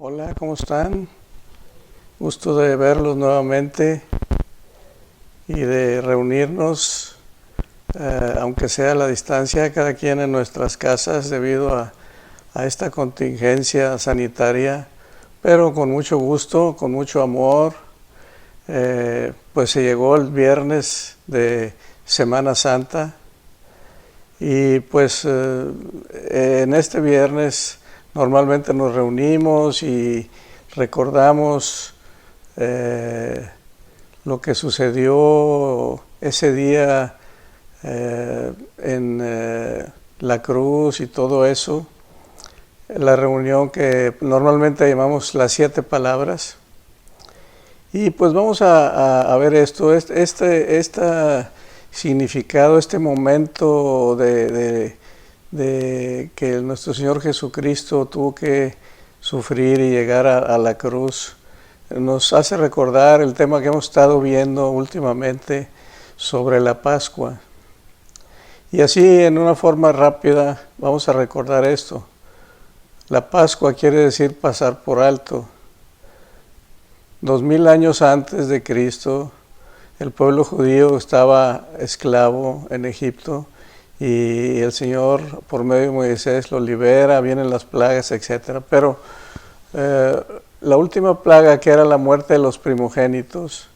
Hola, ¿cómo están? Gusto de verlos nuevamente y de reunirnos, aunque sea a la distancia, cada quien en nuestras casas debido a esta contingencia sanitaria, pero con mucho gusto, con mucho amor. Pues se llegó el viernes de Semana Santa y pues en este viernes normalmente nos reunimos y recordamos lo que sucedió ese día en la cruz y todo eso. La reunión que normalmente llamamos las 7 palabras. Y pues vamos a ver esto, este significado, este momento de que nuestro Señor Jesucristo tuvo que sufrir y llegar a la cruz. Nos hace recordar el tema que hemos estado viendo últimamente sobre la Pascua. Y así, en una forma rápida, vamos a recordar esto. La Pascua quiere decir pasar por alto. 2000 años antes de Cristo, el pueblo judío estaba esclavo en Egipto y el Señor, por medio de Moisés, lo libera, vienen las plagas, etc. Pero la última plaga, que era la muerte de los primogénitos,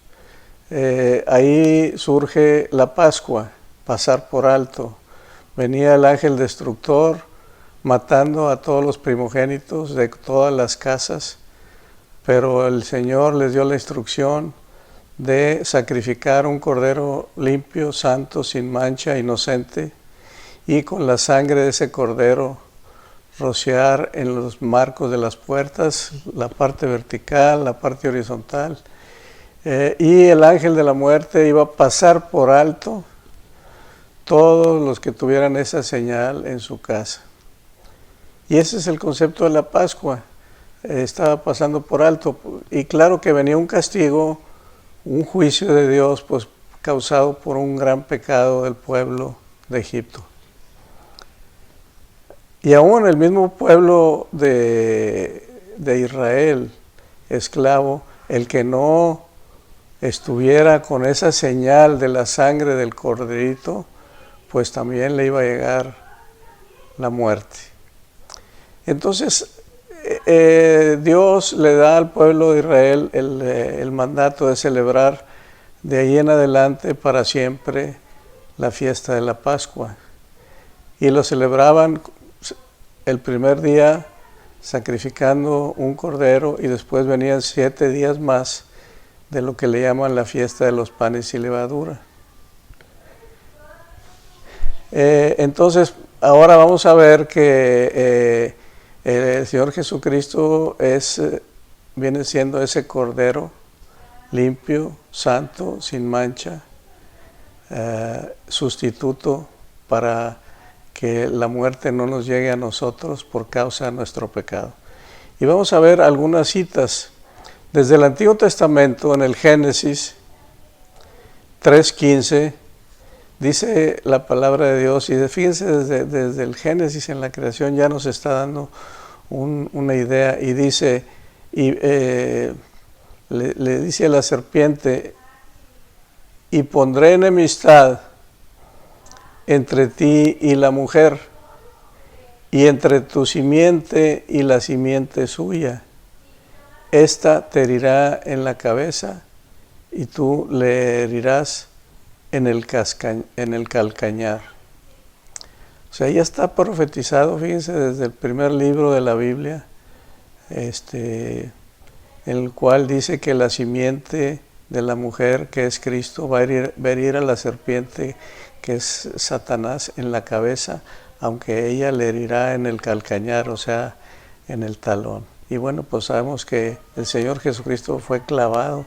ahí surge la Pascua, pasar por alto. Venía el ángel destructor matando a todos los primogénitos de todas las casas, pero el Señor les dio la instrucción de sacrificar un cordero limpio, santo, sin mancha, inocente, y con la sangre de ese cordero rociar en los marcos de las puertas, la parte vertical, la parte horizontal, y el ángel de la muerte iba a pasar por alto todos los que tuvieran esa señal en su casa. Y ese es el concepto de la Pascua. Estaba pasando por alto, y claro que venía un castigo, un juicio de Dios, pues causado por un gran pecado del pueblo de Egipto. Y aún el mismo pueblo de Israel, esclavo, el que no estuviera con esa señal de la sangre del corderito, pues también le iba a llegar la muerte. Entonces, Dios le da al pueblo de Israel el mandato de celebrar de ahí en adelante para siempre la fiesta de la Pascua. Y lo celebraban el primer día sacrificando un cordero, y después venían 7 días más de lo que le llaman la fiesta de los panes y levadura. Entonces, ahora vamos a ver que el Señor Jesucristo viene siendo ese cordero limpio, santo, sin mancha, sustituto para que la muerte no nos llegue a nosotros por causa de nuestro pecado. Y vamos a ver algunas citas desde el Antiguo Testamento. En el Génesis 3:15 dice la palabra de Dios, y fíjense, desde el Génesis, en la creación, ya nos está dando una idea, y dice, le dice a la serpiente: y pondré enemistad entre ti y la mujer, y entre tu simiente y la simiente suya. Esta te herirá en la cabeza, y tú le herirás en el calcañar. O sea, ya está profetizado, fíjense, desde el primer libro de la Biblia, en el cual dice que la simiente de la mujer, que es Cristo, va a herir a la serpiente, que es Satanás, en la cabeza, aunque ella le herirá en el calcañar, o sea, en el talón. Y bueno, pues sabemos que el Señor Jesucristo fue clavado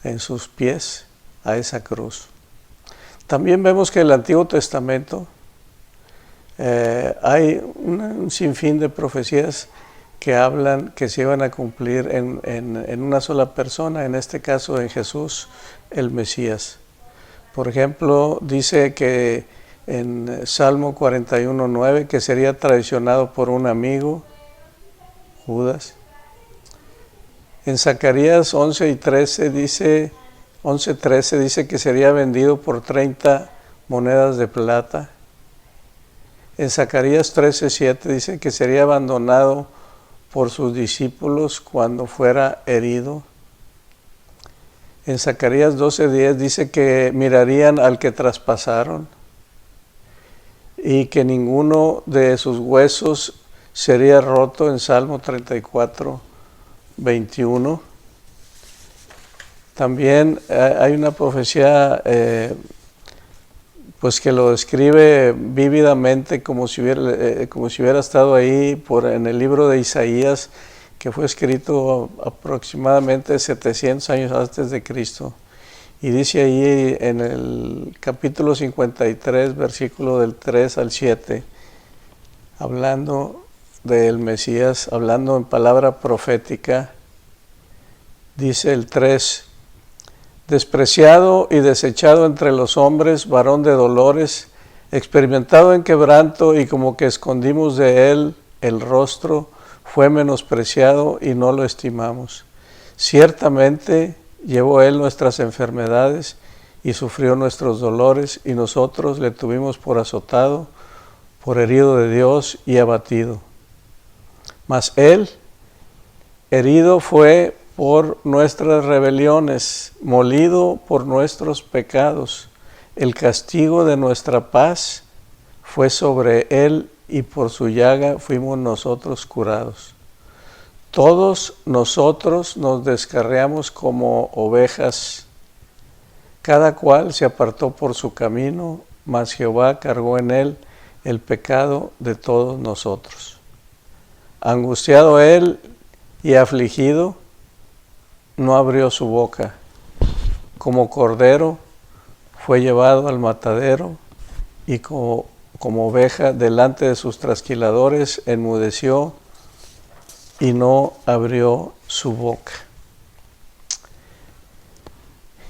en sus pies a esa cruz. También vemos que en el Antiguo Testamento hay un sinfín de profecías que hablan que se iban a cumplir en una sola persona, en este caso en Jesús, el Mesías. Por ejemplo, dice que en Salmo 41:9 que sería traicionado por un amigo, Judas, En Zacarías 11:13 dice, 11:13 dice que sería vendido por 30 monedas de plata. En Zacarías 13:7 dice que sería abandonado por sus discípulos cuando fuera herido. En Zacarías 12:10 dice que mirarían al que traspasaron y que ninguno de sus huesos sería roto, en Salmo 34:21. También hay una profecía pues que lo describe vívidamente como si hubiera estado ahí en el libro de Isaías, que fue escrito aproximadamente 700 años antes de Cristo. Y dice ahí en el capítulo 53, versículo del 3 al 7, hablando del Mesías, hablando en palabra profética, dice el 3: despreciado y desechado entre los hombres, varón de dolores, experimentado en quebranto, y como que escondimos de él el rostro, fue menospreciado y no lo estimamos. Ciertamente llevó él nuestras enfermedades y sufrió nuestros dolores, y nosotros le tuvimos por azotado, por herido de Dios y abatido. Mas él herido fue por nuestras rebeliones, molido por nuestros pecados. El castigo de nuestra paz fue sobre él, y por su llaga fuimos nosotros curados. Todos nosotros nos descarriamos como ovejas, cada cual se apartó por su camino, mas Jehová cargó en él el pecado de todos nosotros. Angustiado él y afligido, no abrió su boca. Como cordero fue llevado al matadero, y como oveja delante de sus trasquiladores enmudeció y no abrió su boca.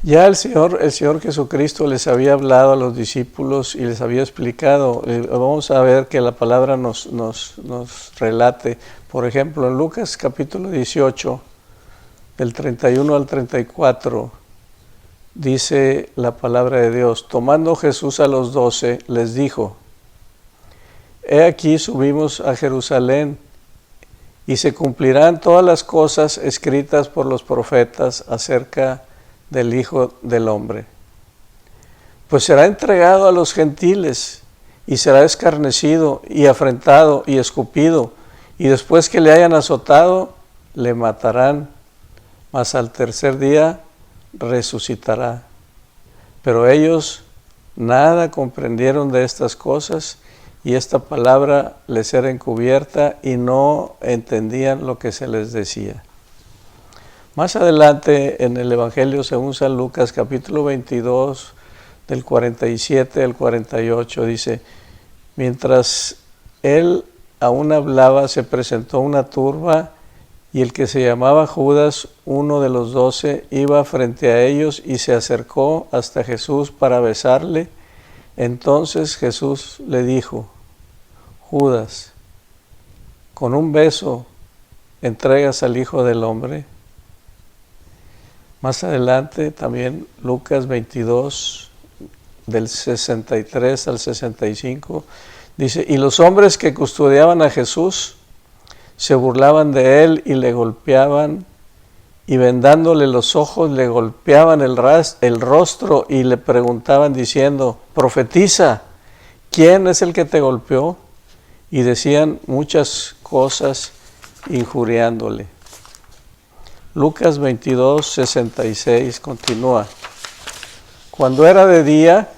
Ya el Señor Jesucristo les había hablado a los discípulos y les había explicado. Vamos a ver que la palabra nos relate. Por ejemplo, en Lucas capítulo 18, del 31 al 34, dice la palabra de Dios: tomando Jesús a los 12, les dijo: he aquí subimos a Jerusalén, y se cumplirán todas las cosas escritas por los profetas acerca del Hijo del Hombre. Pues será entregado a los gentiles, y será escarnecido, y afrentado, y escupido, y después que le hayan azotado, le matarán, mas al tercer día resucitará. Pero ellos nada comprendieron de estas cosas, y esta palabra les era encubierta, y no entendían lo que se les decía. Más adelante, en el Evangelio según San Lucas, capítulo 22, del 47 al 48, dice: mientras él aún hablaba, se presentó una turba, y el que se llamaba Judas, uno de los 12, iba frente a ellos y se acercó hasta Jesús para besarle. Entonces Jesús le dijo: Judas, ¿con un beso entregas al Hijo del Hombre? Más adelante también Lucas 22, del 63 al 65, dice: y los hombres que custodiaban a Jesús se burlaban de él y le golpeaban, y vendándole los ojos le golpeaban el rostro y le preguntaban diciendo: profetiza, ¿quién es el que te golpeó? Y decían muchas cosas injuriándole. Lucas 22, 66 continúa: cuando era de día,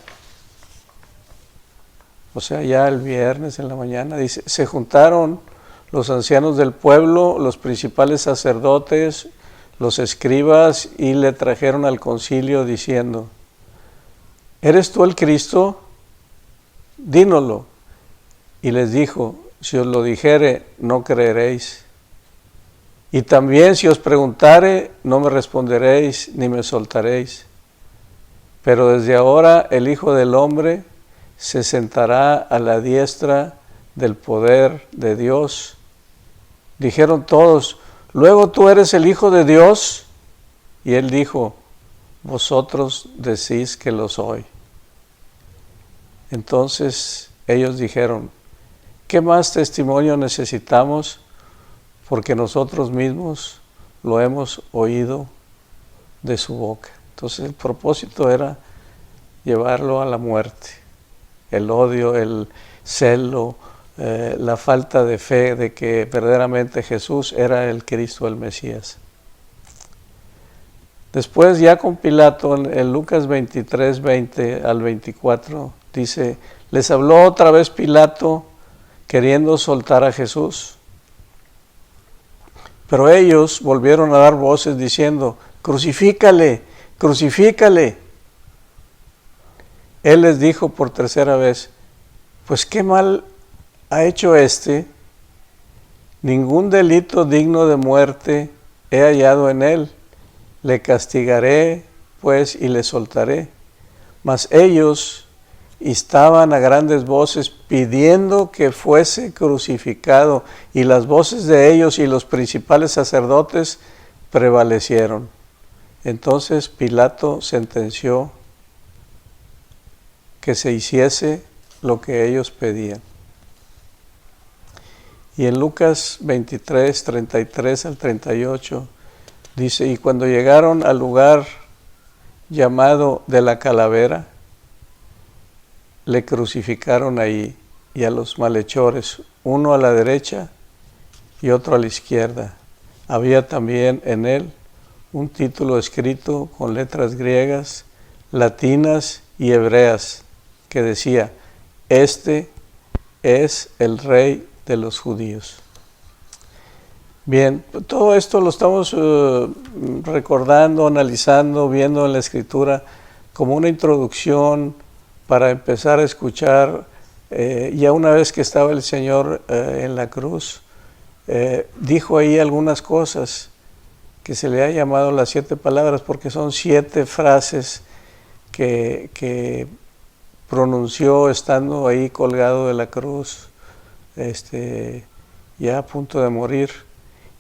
o sea, ya el viernes en la mañana, dice, se juntaron los ancianos del pueblo, los principales sacerdotes, los escribas, y le trajeron al concilio diciendo: ¿eres tú el Cristo? Dínoslo. Y les dijo: si os lo dijere, no creeréis. Y también si os preguntare, no me responderéis ni me soltaréis. Pero desde ahora el Hijo del Hombre se sentará a la diestra del poder de Dios. Dijeron todos: luego tú eres el Hijo de Dios. Y él dijo, vosotros decís que lo soy. Entonces ellos dijeron, ¿qué más testimonio necesitamos? Porque nosotros mismos lo hemos oído de su boca. Entonces el propósito era llevarlo a la muerte. El odio, el celo, la falta de fe de que verdaderamente Jesús era el Cristo, el Mesías. Después ya con Pilato, en Lucas 23, 20 al 24, dice, les habló otra vez Pilato queriendo soltar a Jesús. Pero ellos volvieron a dar voces diciendo, crucifícale, crucifícale. Él les dijo por tercera vez, pues qué mal ha hecho este, ningún delito digno de muerte he hallado en él. Le castigaré, pues, y le soltaré. Mas ellos estaban a grandes voces pidiendo que fuese crucificado, y las voces de ellos y los principales sacerdotes prevalecieron. Entonces Pilato sentenció que se hiciese lo que ellos pedían. Y en Lucas 23, 33 al 38, dice, y cuando llegaron al lugar llamado de la calavera, le crucificaron ahí, y a los malhechores, uno a la derecha y otro a la izquierda. Había también en él un título escrito con letras griegas, latinas y hebreas, que decía, este es el Rey de los judíos. Bien, todo esto lo estamos recordando, analizando, viendo en la Escritura como una introducción para empezar a escuchar, ya una vez que estaba el Señor en la cruz, dijo ahí algunas cosas que se le ha llamado las 7 palabras, porque son 7 frases que pronunció estando ahí colgado de la cruz, ya a punto de morir.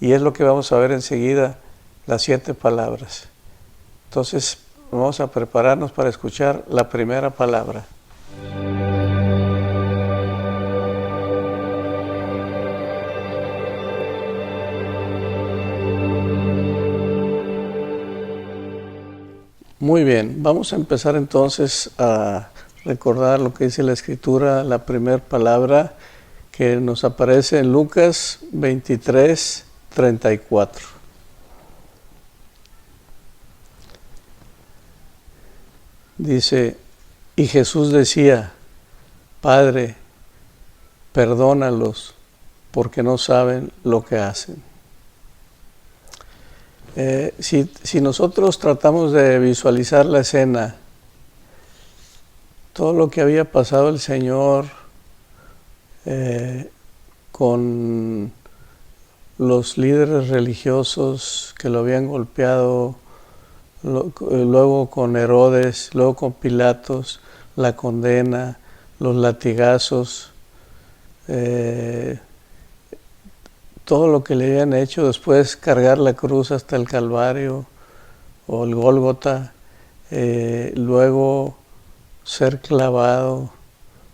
Y es lo que vamos a ver enseguida, las 7 palabras. Entonces, vamos a prepararnos para escuchar la primera palabra. Muy bien, vamos a empezar entonces a recordar lo que dice la Escritura, la primera palabra que nos aparece en Lucas 23, 34. Dice, y Jesús decía, Padre, perdónalos, porque no saben lo que hacen. Si nosotros tratamos de visualizar la escena, todo lo que había pasado el Señor con los líderes religiosos que lo habían golpeado, luego con Herodes, luego con Pilatos, la condena, los latigazos, todo lo que le habían hecho, después cargar la cruz hasta el Calvario o el Gólgota, luego ser clavado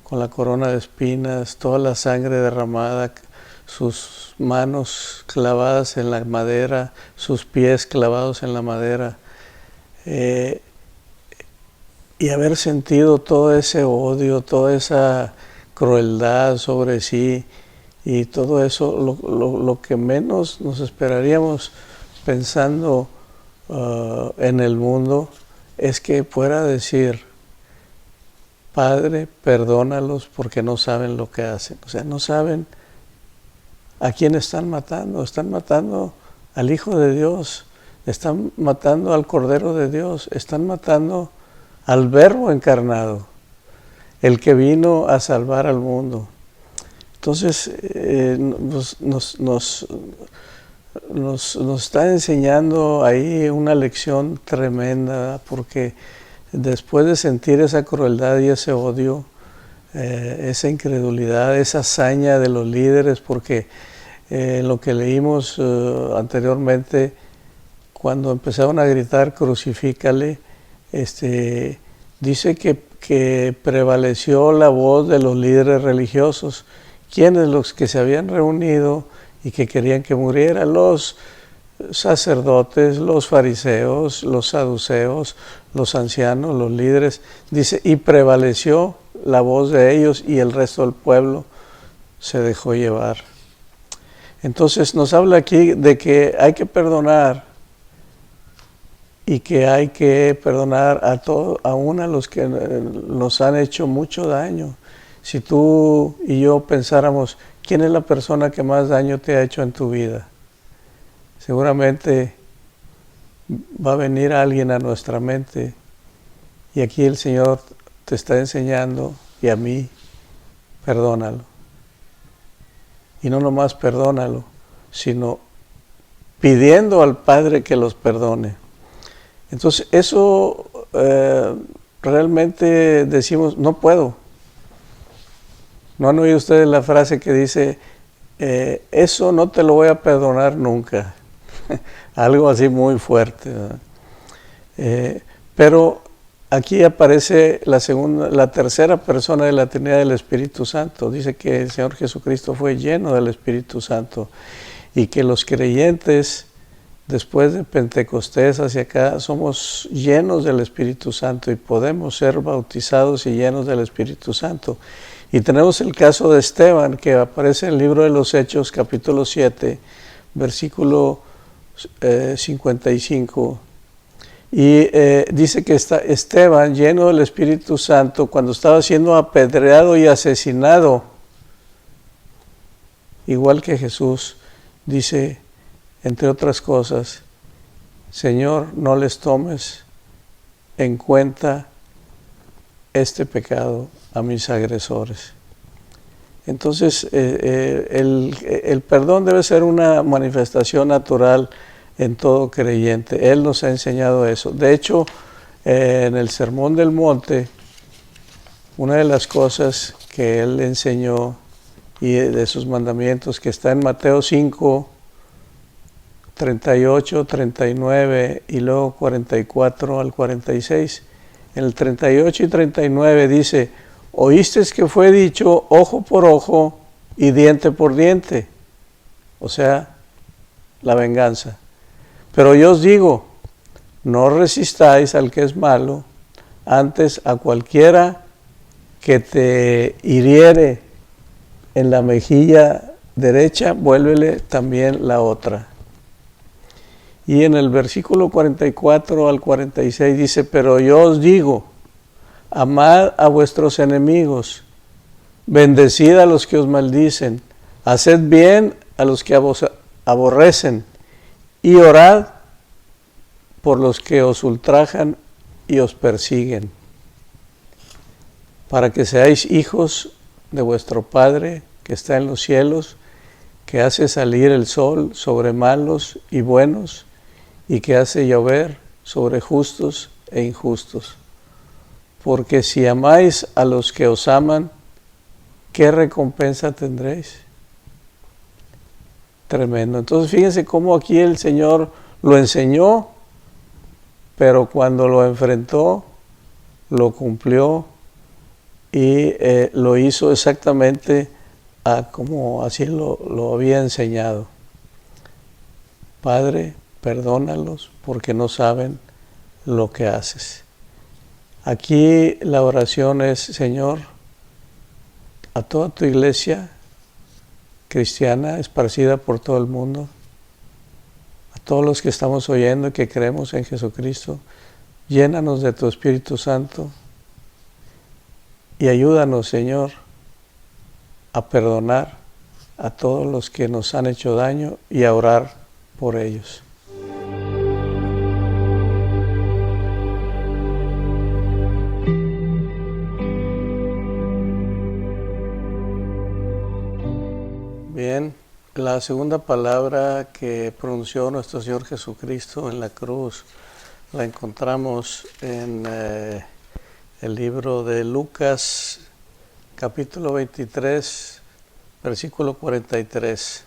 con la corona de espinas, toda la sangre derramada, sus manos clavadas en la madera, sus pies clavados en la madera, y haber sentido todo ese odio, toda esa crueldad sobre sí, y todo eso, lo que menos nos esperaríamos pensando en el mundo es que pueda decir, Padre, perdónalos porque no saben lo que hacen. O sea, no saben a quién están matando al Hijo de Dios, están matando al Cordero de Dios, están matando al Verbo encarnado, el que vino a salvar al mundo. Entonces nos está enseñando ahí una lección tremenda, porque después de sentir esa crueldad y ese odio, esa incredulidad, esa hazaña de los líderes, porque lo que leímos anteriormente, cuando empezaron a gritar crucifícale, dice que prevaleció la voz de los líderes religiosos, quienes los que se habían reunido y que querían que muriera, los sacerdotes, los fariseos, los saduceos, los ancianos, los líderes, dice, y prevaleció la voz de ellos y el resto del pueblo se dejó llevar. Entonces nos habla aquí de que hay que perdonar y que hay que perdonar a todos, aún a los que nos han hecho mucho daño. Si tú y yo pensáramos, ¿quién es la persona que más daño te ha hecho en tu vida? Seguramente va a venir alguien a nuestra mente y aquí el Señor te está enseñando, y a mí, perdónalo. Y no nomás perdónalo, sino pidiendo al Padre que los perdone. Entonces eso realmente decimos, no puedo. ¿No han oído ustedes la frase que dice, eso no te lo voy a perdonar nunca? Algo así muy fuerte, pero aquí aparece la tercera persona de la Trinidad del Espíritu Santo. Dice que el Señor Jesucristo fue lleno del Espíritu Santo y que los creyentes después de Pentecostés hacia acá somos llenos del Espíritu Santo y podemos ser bautizados y llenos del Espíritu Santo. Y tenemos el caso de Esteban, que aparece en el libro de los Hechos, capítulo 7, versículo 55. Y dice que Esteban, lleno del Espíritu Santo, cuando estaba siendo apedreado y asesinado, igual que Jesús, dice, entre otras cosas, Señor, no les tomes en cuenta este pecado a mis agresores. Entonces, el perdón debe ser una manifestación natural en todo creyente. Él nos ha enseñado eso. De hecho, en el Sermón del Monte, una de las cosas que Él enseñó y de sus mandamientos, que está en Mateo 5, 38, 39 y luego 44 al 46. En el 38 y 39 dice, oíste que fue dicho ojo por ojo y diente por diente, o sea, la venganza. Pero yo os digo, no resistáis al que es malo, antes a cualquiera que te hiriere en la mejilla derecha, vuélvele también la otra. Y en el versículo 44 al 46 dice, pero yo os digo, amad a vuestros enemigos, bendecid a los que os maldicen, haced bien a los que aborrecen, y orad por los que os ultrajan y os persiguen, para que seáis hijos de vuestro Padre que está en los cielos, que hace salir el sol sobre malos y buenos, y que hace llover sobre justos e injustos. Porque si amáis a los que os aman, ¿qué recompensa tendréis? Tremendo. Entonces fíjense cómo aquí el Señor lo enseñó, pero cuando lo enfrentó, lo cumplió y lo hizo exactamente como así lo había enseñado. Padre, perdónalos porque no saben lo que haces. Aquí la oración es, Señor, a toda tu iglesia cristiana esparcida por todo el mundo, a todos los que estamos oyendo y que creemos en Jesucristo, llénanos de tu Espíritu Santo y ayúdanos, Señor, a perdonar a todos los que nos han hecho daño y a orar por ellos. Bien, la segunda palabra que pronunció nuestro Señor Jesucristo en la cruz la encontramos en el libro de Lucas, capítulo 23, versículo 43.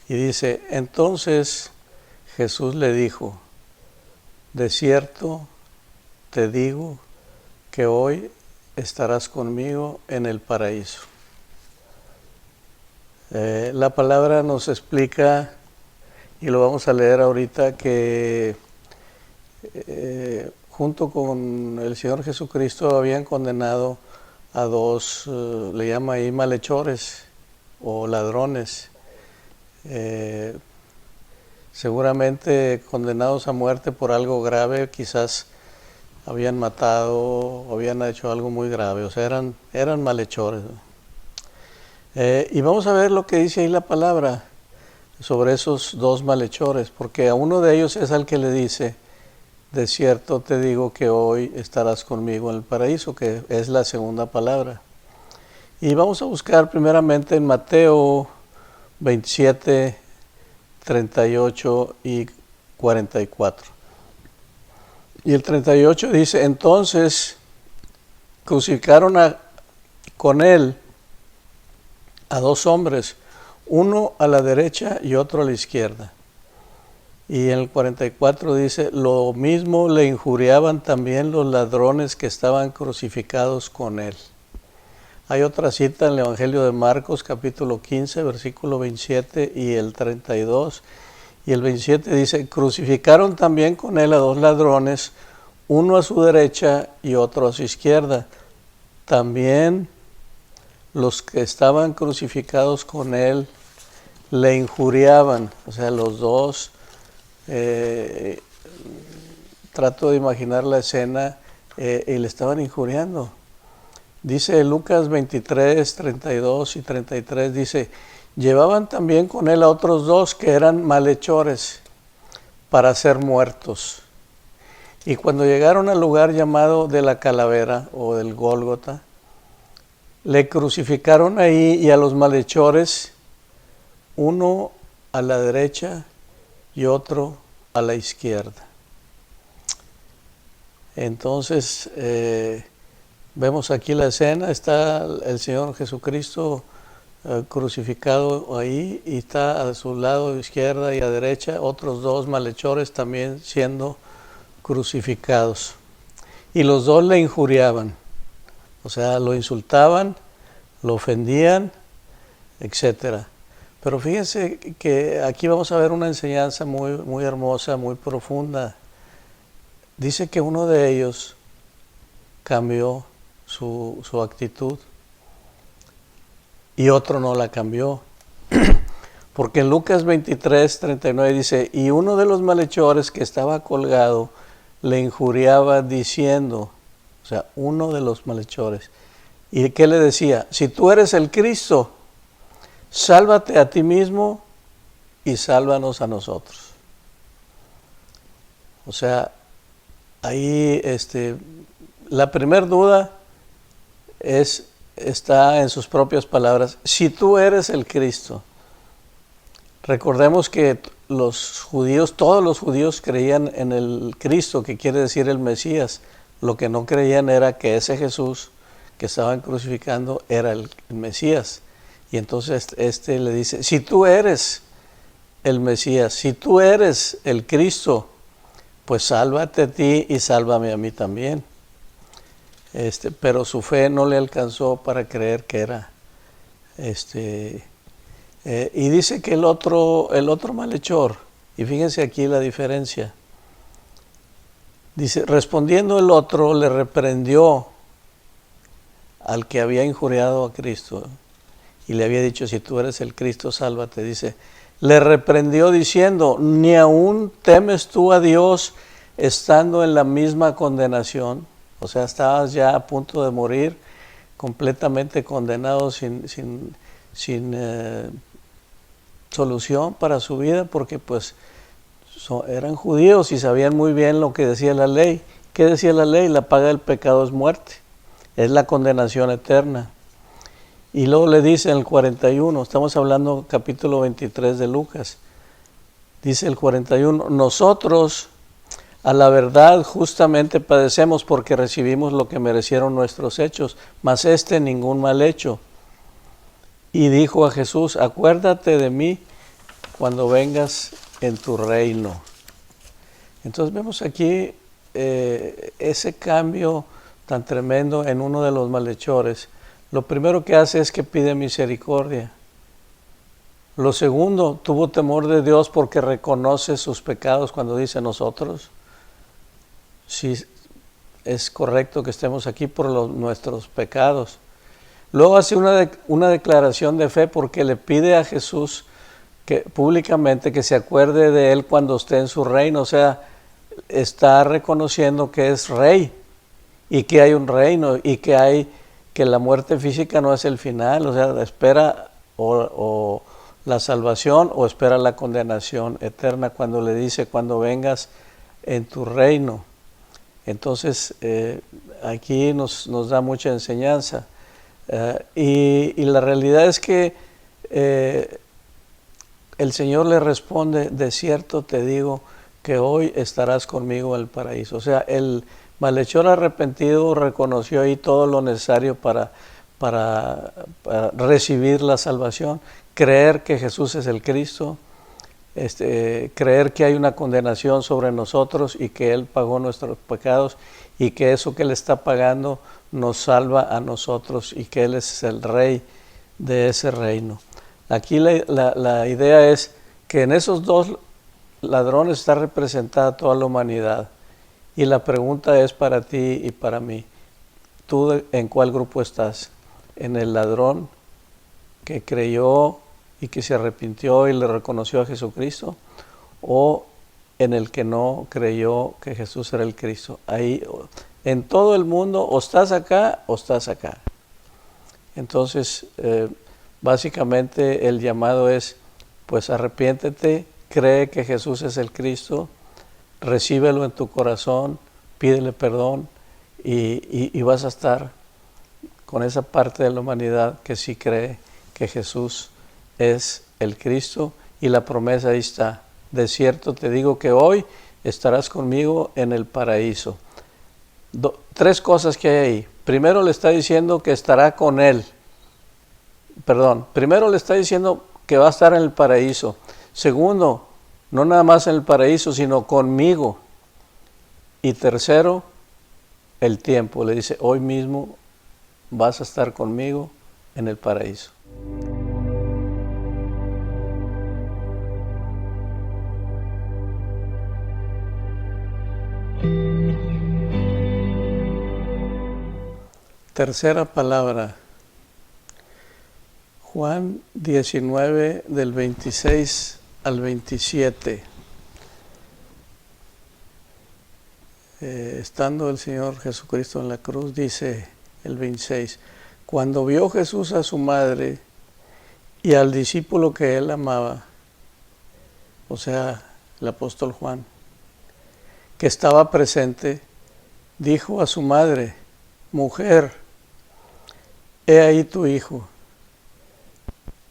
Y dice, entonces Jesús le dijo, de cierto te digo que hoy estarás conmigo en el paraíso. La palabra nos explica, y lo vamos a leer ahorita, que junto con el Señor Jesucristo habían condenado a dos, le llama ahí malhechores o ladrones, seguramente condenados a muerte por algo grave, quizás habían matado o habían hecho algo muy grave, o sea, eran malhechores. Y vamos a ver lo que dice ahí la palabra sobre esos dos malhechores, porque a uno de ellos es al que le dice, de cierto te digo que hoy estarás conmigo en el paraíso, que es la segunda palabra. Y vamos a buscar primeramente en Mateo 27, 38 y 44. Y el 38 dice, entonces crucificaron con él a dos hombres, uno a la derecha y otro a la izquierda. Y en el 44 dice, lo mismo le injuriaban también los ladrones que estaban crucificados con él. Hay otra cita en el Evangelio de Marcos, capítulo 15, versículo 27 y el 32. Y el 27 dice, crucificaron también con él a dos ladrones, uno a su derecha y otro a su izquierda. También los que estaban crucificados con él le injuriaban, o sea, los dos, trato de imaginar la escena, y le estaban injuriando. Dice Lucas 23, 32 y 33, dice, llevaban también con él a otros dos que eran malhechores para ser muertos. Y cuando llegaron al lugar llamado de la calavera o del Gólgota, le crucificaron ahí y a los malhechores, uno a la derecha y otro a la izquierda. Entonces, vemos aquí la escena, está el Señor Jesucristo crucificado ahí y está a su lado izquierda y a derecha otros dos malhechores también siendo crucificados. Y los dos le injuriaban, o sea, lo insultaban, lo ofendían, etc. Pero fíjense que aquí vamos a ver una enseñanza muy, muy hermosa, muy profunda. Dice que uno de ellos cambió su actitud y otro no la cambió. Porque en Lucas 23, 39 dice, y uno de los malhechores que estaba colgado le injuriaba diciendo, o sea, uno de los malhechores, ¿y qué le decía? Si tú eres el Cristo, sálvate a ti mismo y sálvanos a nosotros. O sea, ahí la primera duda está en sus propias palabras. Si tú eres el Cristo, recordemos que los judíos, todos los judíos creían en el Cristo, que quiere decir el Mesías. Lo que no creían era que ese Jesús que estaban crucificando era el Mesías. Y entonces le dice, si tú eres el Mesías, si tú eres el Cristo, pues sálvate a ti y sálvame a mí también. Pero su fe no le alcanzó para creer que era. Y dice que el otro malhechor, y fíjense aquí la diferencia. Dice, respondiendo el otro, le reprendió al que había injuriado a Cristo y le había dicho, si tú eres el Cristo, sálvate. Dice, le reprendió diciendo, ¿ni aún temes tú a Dios estando en la misma condenación? O sea, estabas ya a punto de morir, completamente condenado, sin solución para su vida, porque pues eran judíos y sabían muy bien lo que decía la ley. ¿Qué decía la ley? La paga del pecado es muerte, es la condenación eterna. Y luego le dice en el 41, estamos hablando capítulo 23 de Lucas, dice el 41, nosotros a la verdad justamente padecemos porque recibimos lo que merecieron nuestros hechos, mas ningún mal hecho. Y dijo a Jesús, acuérdate de mí cuando vengas en tu reino. Entonces vemos aquí ese cambio tan tremendo en uno de los malhechores. Lo primero que hace es que pide misericordia. Lo segundo, tuvo temor de Dios porque reconoce sus pecados cuando dice nosotros. Sí, es correcto que estemos aquí por nuestros pecados. Luego hace una declaración de fe porque le pide a Jesús que públicamente que se acuerde de él cuando esté en su reino. O sea, está reconociendo que es rey y que hay un reino y que la muerte física no es el final. O sea, espera o la salvación o espera la condenación eterna cuando le dice cuando vengas en tu reino. Entonces aquí nos da mucha enseñanza y la realidad es que el Señor le responde: de cierto te digo que hoy estarás conmigo en el paraíso. O sea, el malhechor arrepentido reconoció ahí todo lo necesario para recibir la salvación, creer que Jesús es el Cristo, creer que hay una condenación sobre nosotros y que Él pagó nuestros pecados y que eso que Él está pagando nos salva a nosotros y que Él es el Rey de ese reino. Aquí la idea es que en esos dos ladrones está representada toda la humanidad y la pregunta es para ti y para mí: ¿tú en cuál grupo estás? ¿En el ladrón que creyó y que se arrepintió y le reconoció a Jesucristo, o en el que no creyó que Jesús era el Cristo? Ahí, en todo el mundo, o estás acá o estás acá. Entonces, básicamente el llamado es, pues arrepiéntete, cree que Jesús es el Cristo, recíbelo en tu corazón, pídele perdón y vas a estar con esa parte de la humanidad que sí cree que Jesús es el Cristo, y la promesa ahí está: de cierto te digo que hoy estarás conmigo en el paraíso. Tres cosas que hay ahí. Primero le está diciendo que estará con él. Primero le está diciendo que va a estar en el paraíso. Segundo, no nada más en el paraíso, sino conmigo. Y tercero, el tiempo. Le dice: hoy mismo vas a estar conmigo en el paraíso. Tercera palabra, Juan 19 del 26 al 27. Estando el Señor Jesucristo en la cruz, dice el 26, cuando vio Jesús a su madre y al discípulo que él amaba, o sea, el apóstol Juan, que estaba presente, dijo a su madre: mujer, he ahí tu hijo.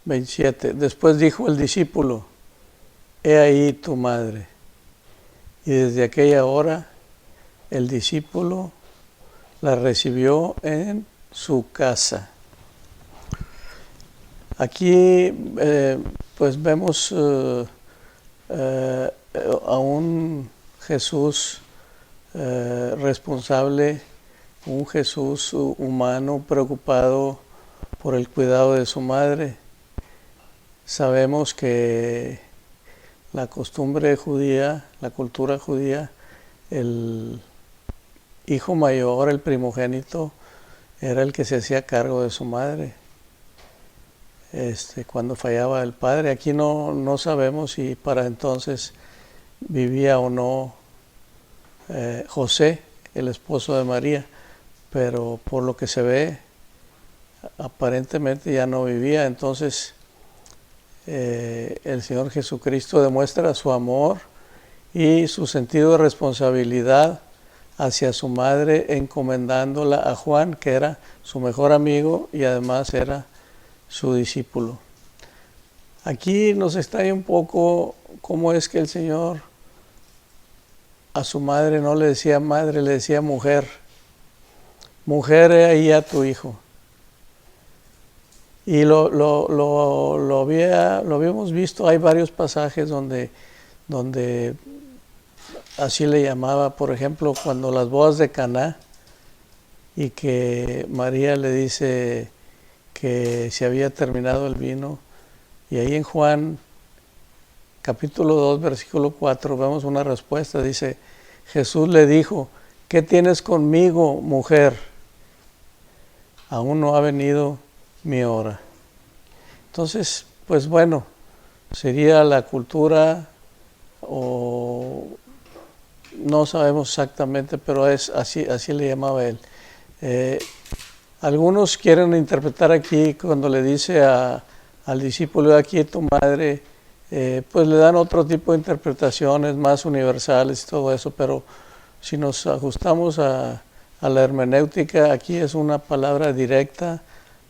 27. Después dijo el discípulo: he ahí tu madre. Y desde aquella hora el discípulo la recibió en su casa. Aquí pues vemos a un Jesús responsable, un Jesús humano preocupado por el cuidado de su madre. Sabemos que la costumbre judía, la cultura judía, el hijo mayor, el primogénito, era el que se hacía cargo de su madre cuando fallaba el padre. Aquí no sabemos si para entonces vivía o no José, el esposo de María, pero por lo que se ve, aparentemente ya no vivía. Entonces el Señor Jesucristo demuestra su amor y su sentido de responsabilidad hacia su madre, encomendándola a Juan, que era su mejor amigo y además era su discípulo. Aquí nos extraña un poco cómo es que el Señor a su madre no le decía madre, le decía mujer. Mujer, he ahí a tu hijo. Y lo habíamos visto, hay varios pasajes donde así le llamaba, por ejemplo, cuando las bodas de Caná, y que María le dice que se había terminado el vino, y ahí en Juan capítulo 2, versículo 4, vemos una respuesta, dice, Jesús le dijo, ¿qué tienes conmigo, mujer? Aún no ha venido mi hora. Entonces, pues bueno, sería la cultura, o no sabemos exactamente, pero es así le llamaba él. Algunos quieren interpretar aquí cuando le dice al discípulo, aquí tu madre, pues le dan otro tipo de interpretaciones más universales y todo eso, pero si nos ajustamos a la hermenéutica, aquí es una palabra directa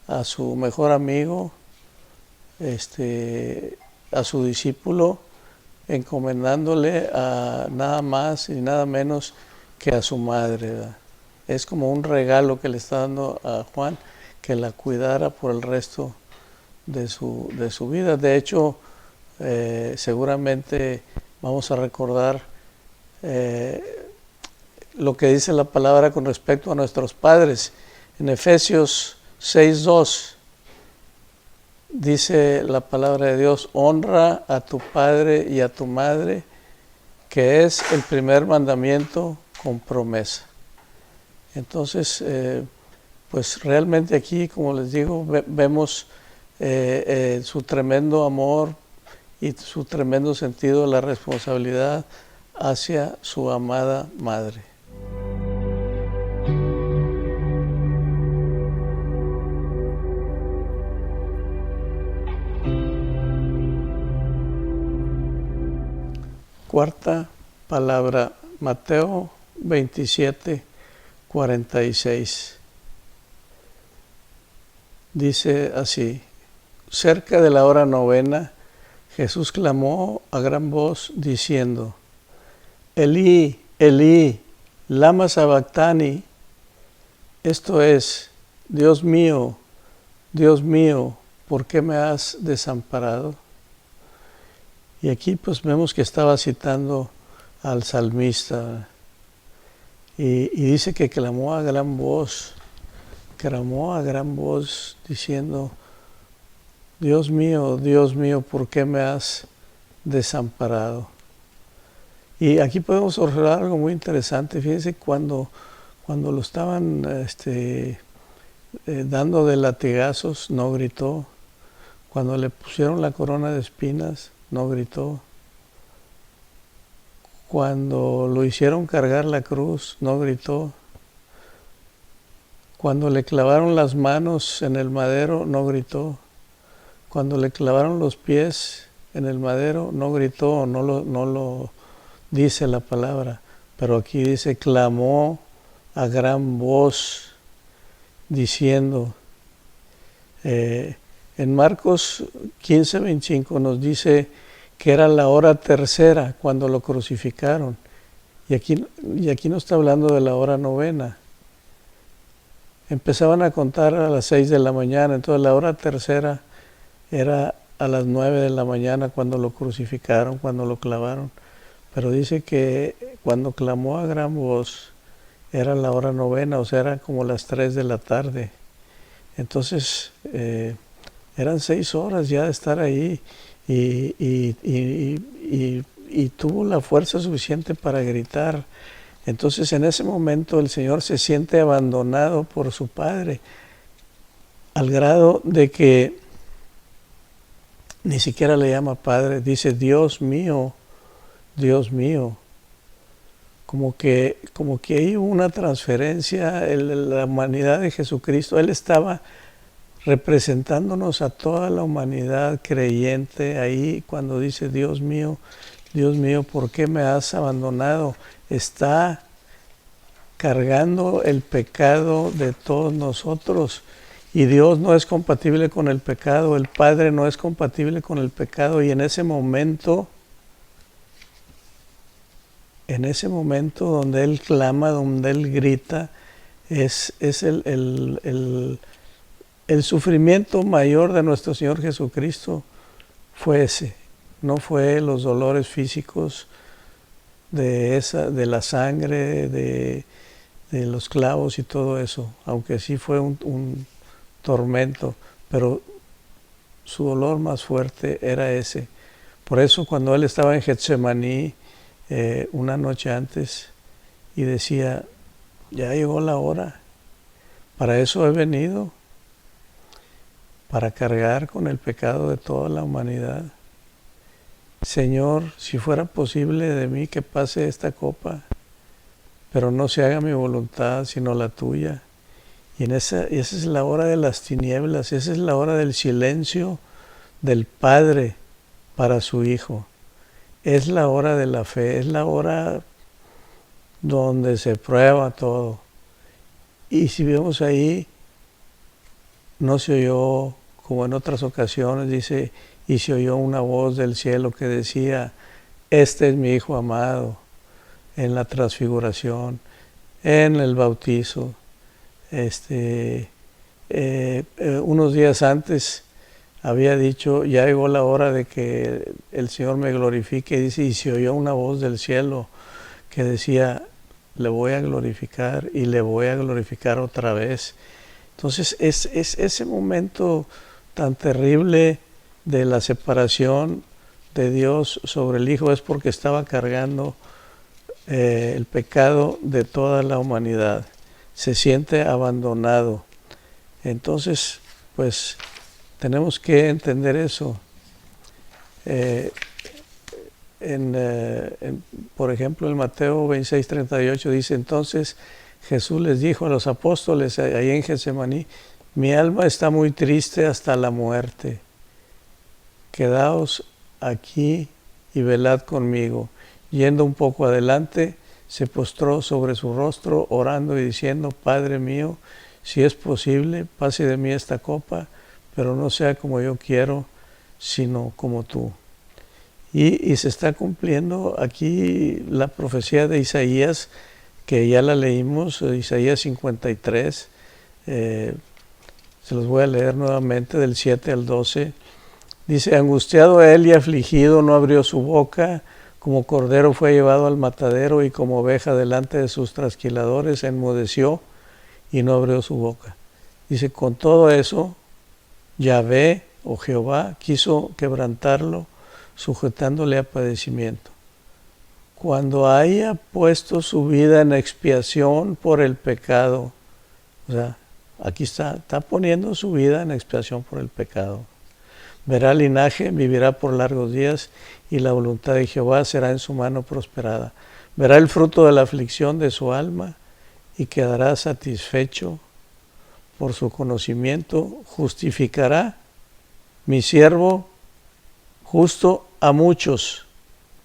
a su mejor amigo, a su discípulo, encomendándole a nada más y nada menos que a su madre, ¿verdad? Es como un regalo que le está dando a Juan, que la cuidara por el resto de su vida. De hecho, seguramente vamos a recordar lo que dice la palabra con respecto a nuestros padres. En Efesios 6:2 dice la palabra de Dios, honra a tu padre y a tu madre, que es el primer mandamiento con promesa. Entonces, pues realmente aquí, como les digo, vemos su tremendo amor y su tremendo sentido de la responsabilidad hacia su amada madre. Cuarta palabra, Mateo 27:46. Dice así, cerca de la hora novena, Jesús clamó a gran voz diciendo, Elí, Elí, lama sabactani, esto es, Dios mío, ¿por qué me has desamparado? Y aquí pues vemos que estaba citando al salmista, y dice que clamó a gran voz diciendo, Dios mío, ¿por qué me has desamparado? Y aquí podemos observar algo muy interesante. Fíjense, cuando lo estaban dando de latigazos, no gritó. Cuando le pusieron la corona de espinas, no gritó. Cuando lo hicieron cargar la cruz, no gritó. Cuando le clavaron las manos en el madero, no gritó. Cuando le clavaron los pies en el madero, no gritó, no lo dice la palabra. Pero aquí dice, clamó a gran voz, diciendo. En Marcos 15:25 nos dice que era la hora tercera cuando lo crucificaron. Y aquí no está hablando de la hora novena. Empezaban a contar a las 6 de la mañana, entonces la hora tercera era a las 9 de la mañana cuando lo crucificaron, cuando lo clavaron. Pero dice que cuando clamó a gran voz era la hora novena, o sea, era como las 3 de la tarde. Entonces, eran 6 horas ya de estar ahí y tuvo la fuerza suficiente para gritar. Entonces, en ese momento el Señor se siente abandonado por su Padre, al grado de que ni siquiera le llama Padre, dice Dios mío, como que hay una transferencia en la humanidad de Jesucristo. Él estaba representándonos a toda la humanidad creyente ahí cuando dice Dios mío, ¿por qué me has abandonado? Está cargando el pecado de todos nosotros. Y Dios no es compatible con el pecado, el Padre no es compatible con el pecado, y en ese momento donde Él clama, donde Él grita, es el sufrimiento mayor de nuestro Señor Jesucristo fue ese, no fue los dolores físicos de la sangre, de los clavos y todo eso, aunque sí fue un tormento, pero su dolor más fuerte era ese. Por eso cuando él estaba en Getsemaní una noche antes y decía, ya llegó la hora, para eso he venido, para cargar con el pecado de toda la humanidad. Señor, si fuera posible de mí que pase esta copa, pero no se haga mi voluntad sino la tuya. Y esa es la hora de las tinieblas, esa es la hora del silencio del Padre para su Hijo. Es la hora de la fe, es la hora donde se prueba todo. Y si vemos ahí, no se oyó, como en otras ocasiones, dice, y se oyó una voz del cielo que decía, este es mi Hijo amado, en la transfiguración, en el bautizo. Unos días antes había dicho, ya llegó la hora de que el Señor me glorifique, dice, y se oyó una voz del cielo que decía, le voy a glorificar y le voy a glorificar otra vez. Entonces es ese momento tan terrible de la separación de Dios sobre el Hijo, es porque estaba cargando el pecado de toda la humanidad. Se siente abandonado. Entonces, pues, tenemos que entender eso. Por ejemplo, en Mateo 26:38 dice, entonces Jesús les dijo a los apóstoles ahí en Getsemaní, mi alma está muy triste hasta la muerte. Quedaos aquí y velad conmigo. Yendo un poco adelante, se postró sobre su rostro, orando y diciendo, Padre mío, si es posible, pase de mí esta copa, pero no sea como yo quiero, sino como tú. Y se está cumpliendo aquí la profecía de Isaías, que ya la leímos, Isaías 53, se los voy a leer nuevamente del 7 al 12. Dice, angustiado él y afligido, no abrió su boca, como cordero fue llevado al matadero y como oveja delante de sus trasquiladores enmudeció y no abrió su boca. Dice, con todo eso, Yahvé o Jehová quiso quebrantarlo, sujetándole a padecimiento. Cuando haya puesto su vida en expiación por el pecado, o sea, aquí está poniendo su vida en expiación por el pecado. Verá linaje, vivirá por largos días, y la voluntad de Jehová será en su mano prosperada. Verá el fruto de la aflicción de su alma, y quedará satisfecho por su conocimiento. Justificará mi siervo justo a muchos,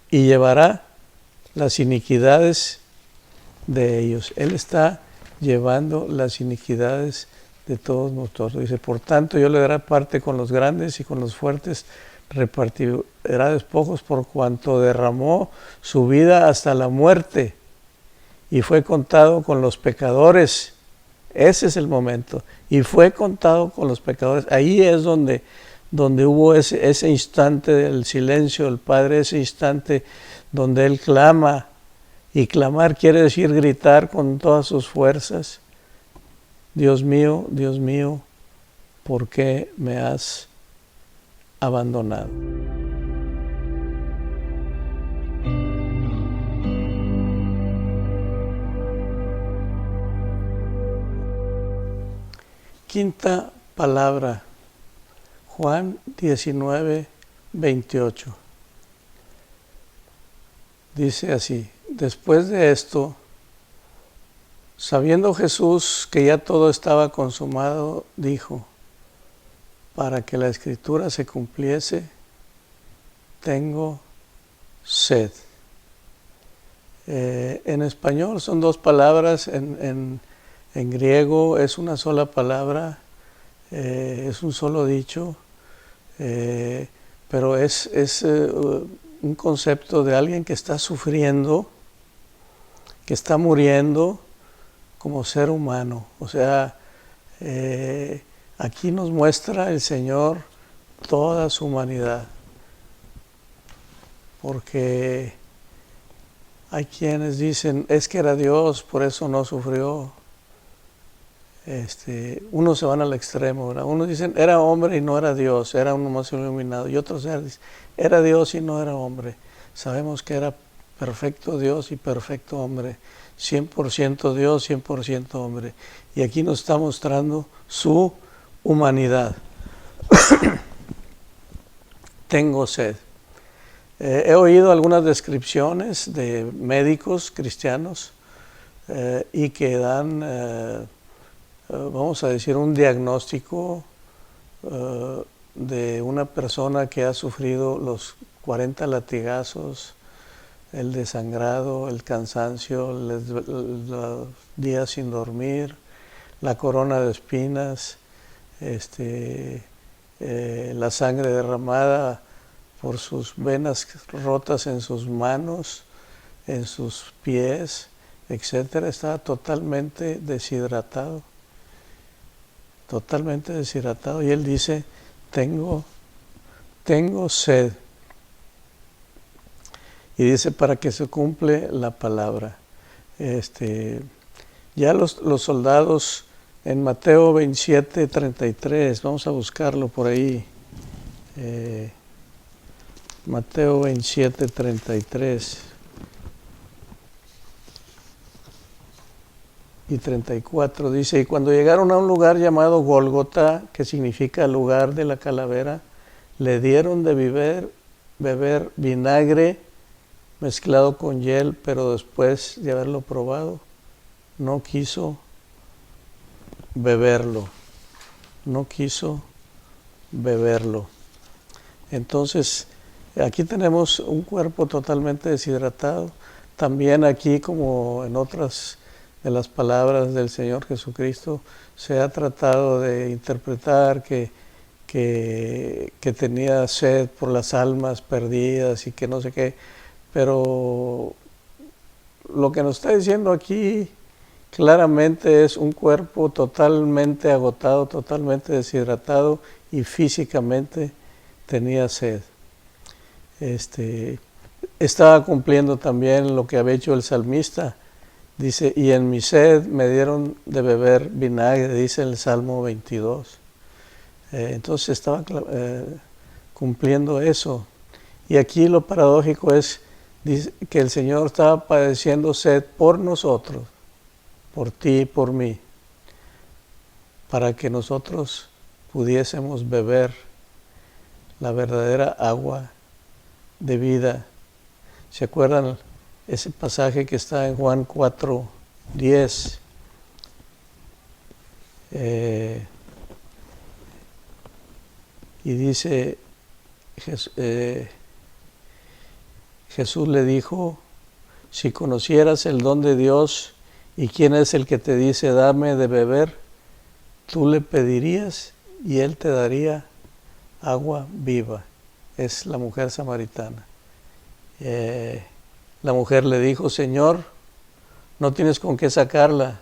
y llevará las iniquidades de ellos. Él está llevando las iniquidades de todos nosotros. Dice, por tanto yo le daré parte con los grandes y con los fuertes repartirá despojos, por cuanto derramó su vida hasta la muerte y fue contado con los pecadores. Ese es el momento. Y fue contado con los pecadores. Ahí es donde hubo ese instante del silencio del Padre, ese instante donde Él clama. Y clamar quiere decir gritar con todas sus fuerzas. Dios mío, ¿por qué me has abandonado? Quinta palabra, Juan 19:28. Dice así, después de esto, sabiendo Jesús que ya todo estaba consumado, dijo, para que la Escritura se cumpliese, tengo sed. En español son dos palabras, en griego es una sola palabra, es un solo dicho, pero es un concepto de alguien que está sufriendo, que está muriendo como ser humano. O sea, Aquí nos muestra el Señor toda su humanidad, porque hay quienes dicen, es que era Dios, por eso no sufrió. Unos se van al extremo, ¿verdad? Unos dicen, era hombre y no era Dios, era uno más iluminado. Y otros dicen, era Dios y no era hombre. Sabemos que era perfecto Dios y perfecto hombre, 100% Dios, 100% hombre. Y aquí nos está mostrando su humanidad. Tengo sed. He oído algunas descripciones de médicos cristianos y que dan, vamos a decir, un diagnóstico de una persona que ha sufrido los 40 latigazos, el desangrado, el cansancio, los días sin dormir, la corona de espinas, la sangre derramada por sus venas rotas en sus manos, en sus pies, etcétera. Estaba totalmente deshidratado. Totalmente deshidratado. Y él dice, tengo sed. Y dice, para que se cumple la palabra. Ya los soldados en Mateo 27, 33, vamos a buscarlo por ahí. Mateo 27, 33 y 34 dice, y cuando llegaron a un lugar llamado Gólgota, que significa lugar de la calavera, le dieron de beber vinagre mezclado con hiel, pero después de haberlo probado, no quiso beberlo. Entonces, aquí tenemos un cuerpo totalmente deshidratado. También aquí, como en otras de las palabras del Señor Jesucristo, se ha tratado de interpretar que tenía sed por las almas perdidas y que no sé qué. Pero lo que nos está diciendo aquí claramente es un cuerpo totalmente agotado, totalmente deshidratado y físicamente tenía sed. Estaba cumpliendo también lo que había hecho el salmista. Dice, y en mi sed me dieron de beber vinagre, dice el Salmo 22. Entonces estaba cumpliendo eso. Y aquí lo paradójico es que el Señor estaba padeciendo sed por nosotros, por ti y por mí, para que nosotros pudiésemos beber la verdadera agua de vida. ¿Se acuerdan ese pasaje que está en Juan 4:10? Y dice, Jesús le dijo, si conocieras el don de Dios y quién es el que te dice, dame de beber, tú le pedirías y él te daría agua viva. Es la mujer samaritana. La mujer le dijo, Señor, no tienes con qué sacarla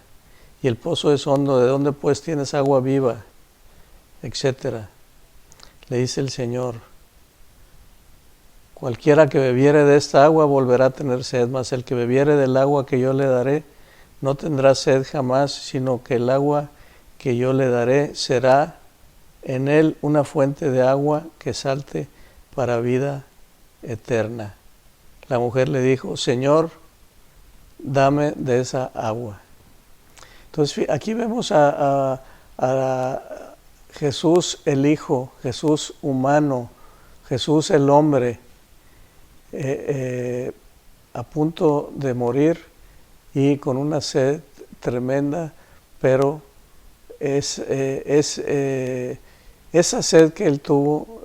y el pozo es hondo, ¿de dónde pues tienes agua viva? Etcétera. Le dice el Señor, cualquiera que bebiere de esta agua volverá a tener sed, mas el que bebiere del agua que yo le daré no tendrá sed jamás, sino que el agua que yo le daré será en él una fuente de agua que salte para vida eterna. La mujer le dijo, Señor, dame de esa agua. Entonces aquí vemos a Jesús el Hijo, Jesús humano, Jesús el hombre, a punto de morir y con una sed tremenda, pero esa sed que él tuvo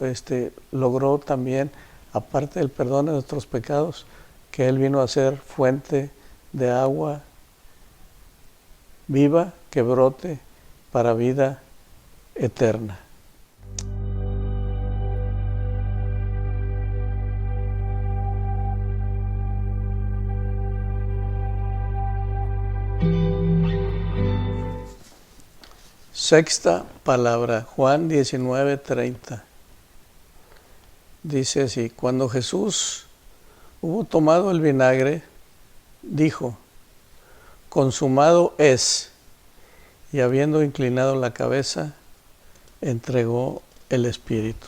logró también, aparte del perdón de nuestros pecados, que él vino a ser fuente de agua viva que brote para vida eterna. Sexta palabra, Juan 19:30. Dice así: cuando Jesús hubo tomado el vinagre, dijo: consumado es, y habiendo inclinado la cabeza, entregó el Espíritu.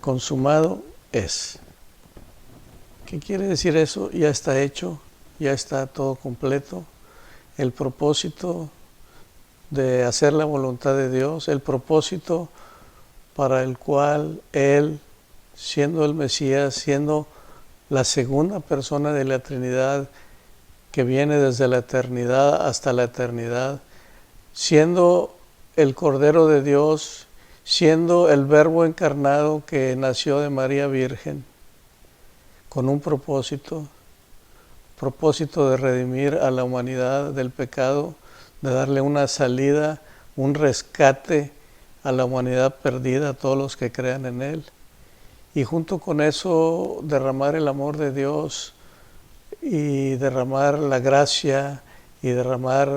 Consumado es. ¿Qué quiere decir eso? Ya está hecho, ya está todo completo. El propósito de hacer la voluntad de Dios, el propósito para el cual Él, siendo el Mesías, siendo la segunda persona de la Trinidad que viene desde la eternidad hasta la eternidad, siendo el Cordero de Dios, siendo el Verbo encarnado que nació de María Virgen, con un propósito de redimir a la humanidad del pecado, de darle una salida, un rescate a la humanidad perdida, a todos los que crean en Él. Y junto con eso derramar el amor de Dios y derramar la gracia y derramar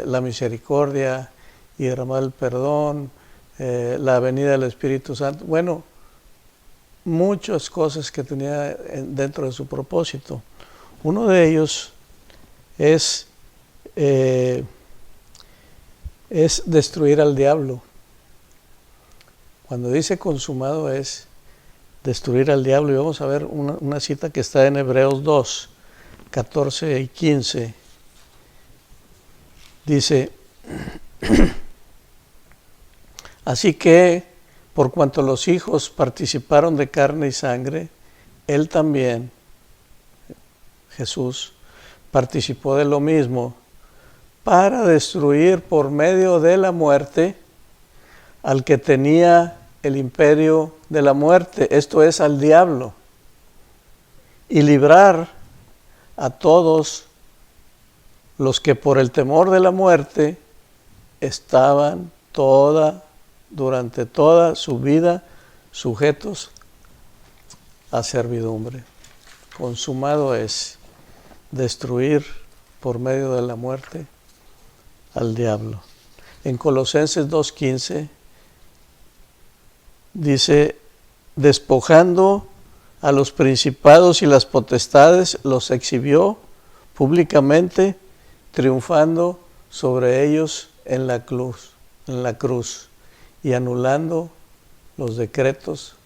la misericordia y derramar el perdón, la venida del Espíritu Santo. Bueno, muchas cosas que tenía dentro de su propósito. Uno de ellos es destruir al diablo. Cuando dice consumado es destruir al diablo. Y vamos a ver una cita que está en Hebreos 2, 14 y 15. Dice: así que, por cuanto los hijos participaron de carne y sangre, Él también, Jesús, participó de lo mismo, para destruir por medio de la muerte al que tenía el imperio de la muerte, esto es, al diablo, y librar a todos los que por el temor de la muerte estaban durante toda su vida sujetos a servidumbre. Consumado es destruir por medio de la muerte al diablo. En Colosenses 2:15 dice: despojando a los principados y las potestades, los exhibió públicamente, triunfando sobre ellos en la cruz, y anulando los decretos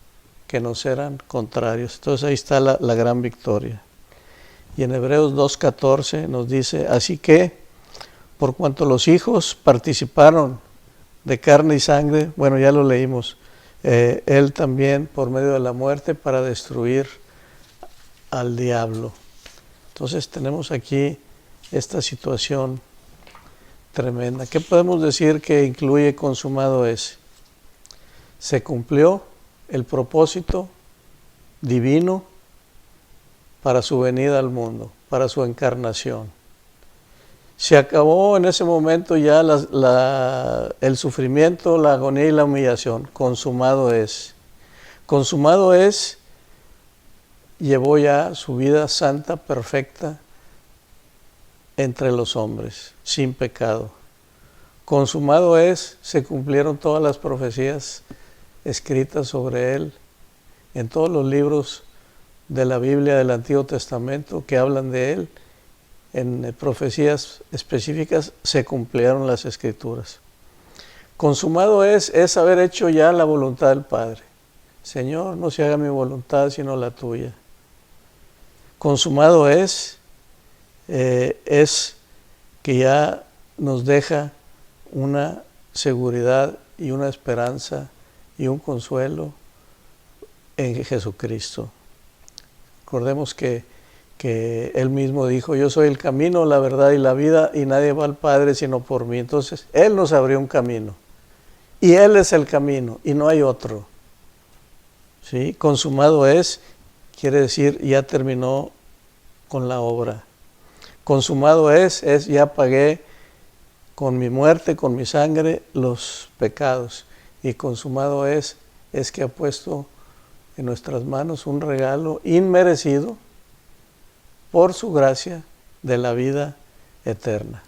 que nos eran contrarios. Entonces ahí está la gran victoria. Y en Hebreos 2:14 nos dice: así que, por cuanto los hijos participaron de carne y sangre, bueno, ya lo leímos, Él también por medio de la muerte para destruir al diablo. Entonces tenemos aquí esta situación tremenda. ¿Qué podemos decir que incluye consumado es? Se cumplió el propósito divino para su venida al mundo, para su encarnación. Se acabó en ese momento ya el sufrimiento, la agonía y la humillación. Consumado es. Consumado es, llevó ya su vida santa, perfecta, entre los hombres, sin pecado. Consumado es, se cumplieron todas las profecías escritas sobre Él, en todos los libros de la Biblia del Antiguo Testamento que hablan de Él. En profecías específicas se cumplieron las Escrituras. Consumado es haber hecho ya la voluntad del Padre. Señor, no se haga mi voluntad sino la tuya. Consumado es que ya nos deja una seguridad y una esperanza y un consuelo en Jesucristo. Recordemos que Él mismo dijo: yo soy el camino, la verdad y la vida, y nadie va al Padre sino por mí. Entonces Él nos abrió un camino, y Él es el camino, y no hay otro. ¿Sí? Consumado es, quiere decir ya terminó con la obra. Consumado es ya pagué con mi muerte, con mi sangre, los pecados. Y consumado es que ha puesto en nuestras manos un regalo inmerecido por su gracia de la vida eterna.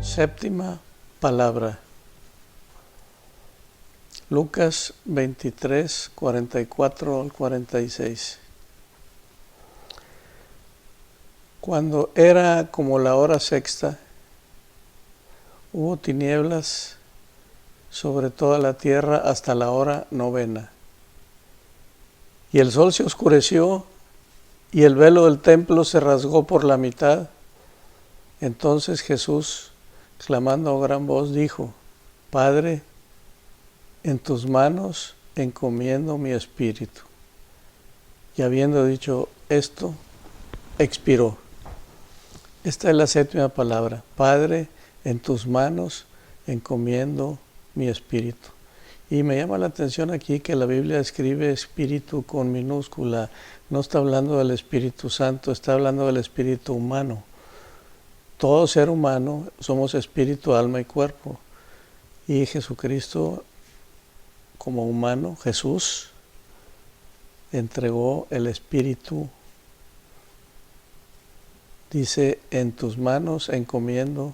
Séptima palabra. Lucas 23, 44 al 46. Cuando era como la hora sexta, hubo tinieblas sobre toda la tierra hasta la hora novena. Y el sol se oscureció y el velo del templo se rasgó por la mitad. Entonces Jesús, clamando a gran voz, dijo: Padre, en tus manos encomiendo mi espíritu. Y habiendo dicho esto, expiró. Esta es la séptima palabra. Padre, en tus manos encomiendo mi espíritu. Y me llama la atención aquí que la Biblia escribe espíritu con minúscula. No está hablando del Espíritu Santo, está hablando del espíritu humano. Todo ser humano somos espíritu, alma y cuerpo. Y Jesucristo, como humano, Jesús, entregó el espíritu. Dice: en tus manos encomiendo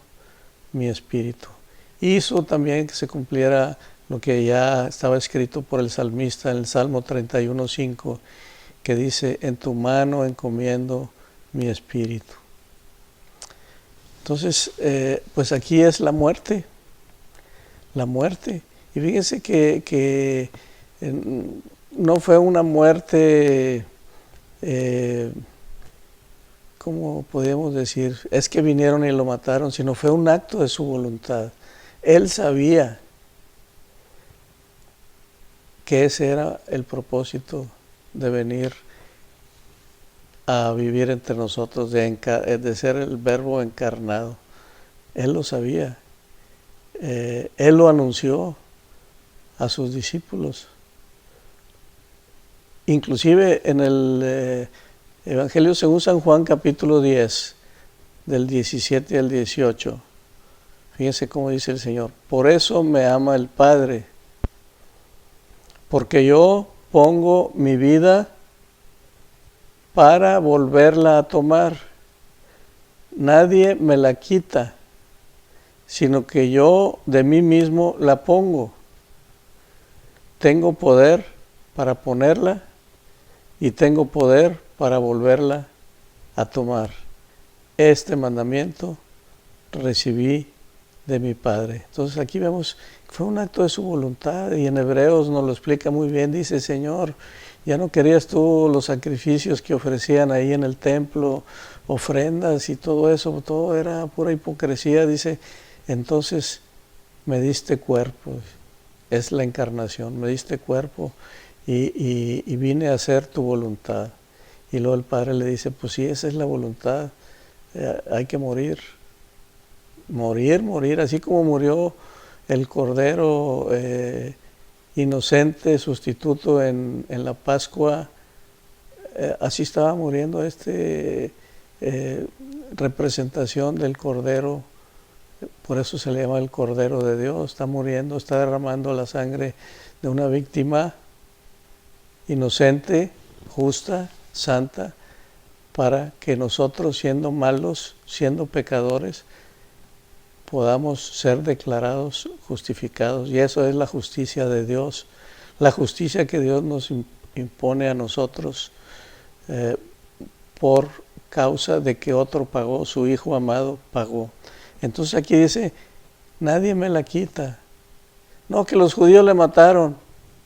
mi espíritu. Hizo también que se cumpliera lo que ya estaba escrito por el salmista en el Salmo 31:5, que dice: en tu mano encomiendo mi espíritu. Entonces, pues aquí es la muerte. La muerte. Y fíjense que no fue una muerte, ¿cómo podríamos decir? Es que vinieron y lo mataron, sino fue un acto de su voluntad. Él sabía que ese era el propósito de venir a vivir entre nosotros, de ser el Verbo encarnado. Él lo sabía. Él lo anunció a sus discípulos. Inclusive en el Evangelio según San Juan, capítulo 10, del 17 al 18. Fíjense cómo dice el Señor: por eso me ama el Padre, porque yo pongo mi vida para volverla a tomar. Nadie me la quita, sino que yo de mí mismo la pongo. Tengo poder para ponerla y tengo poder para volverla a tomar. Este mandamiento recibí de mi Padre. Entonces aquí vemos que fue un acto de su voluntad, y en Hebreos nos lo explica muy bien. Dice: Señor, ya no querías tú los sacrificios que ofrecían ahí en el templo, ofrendas y todo eso, todo era pura hipocresía. Dice: entonces me diste cuerpo. Es la encarnación, me diste cuerpo y vine a hacer tu voluntad. Y luego el Padre le dice: pues sí, esa es la voluntad, hay que morir, así como murió el Cordero inocente, sustituto en la Pascua, así estaba muriendo representación del Cordero. Por eso se le llama el Cordero de Dios. Está muriendo, está derramando la sangre de una víctima inocente, justa, santa, para que nosotros, siendo malos, siendo pecadores, podamos ser declarados justificados. Y eso es la justicia de Dios, la justicia que Dios nos impone a nosotros por causa de que otro pagó, su Hijo amado pagó. Entonces aquí dice: nadie me la quita. No, que los judíos le mataron,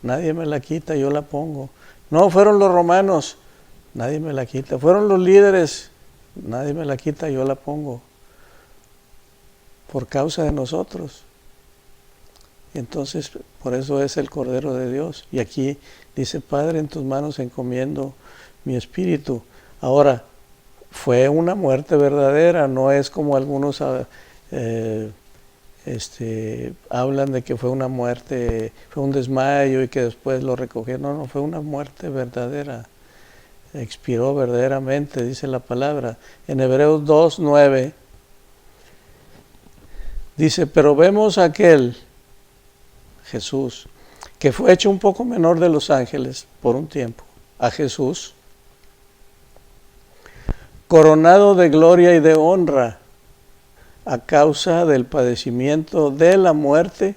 nadie me la quita, yo la pongo. No, fueron los romanos, nadie me la quita. Fueron los líderes, nadie me la quita, yo la pongo. Por causa de nosotros. Entonces, por eso es el Cordero de Dios. Y aquí dice: Padre, en tus manos encomiendo mi espíritu. Ahora, fue una muerte verdadera, no es como algunos hablan de que fue una muerte, fue un desmayo y que después lo recogieron. No, fue una muerte verdadera. Expiró verdaderamente, dice la palabra. En Hebreos 2:9 dice: pero vemos a aquel Jesús, que fue hecho un poco menor de los ángeles por un tiempo, a Jesús, coronado de gloria y de honra a causa del padecimiento de la muerte,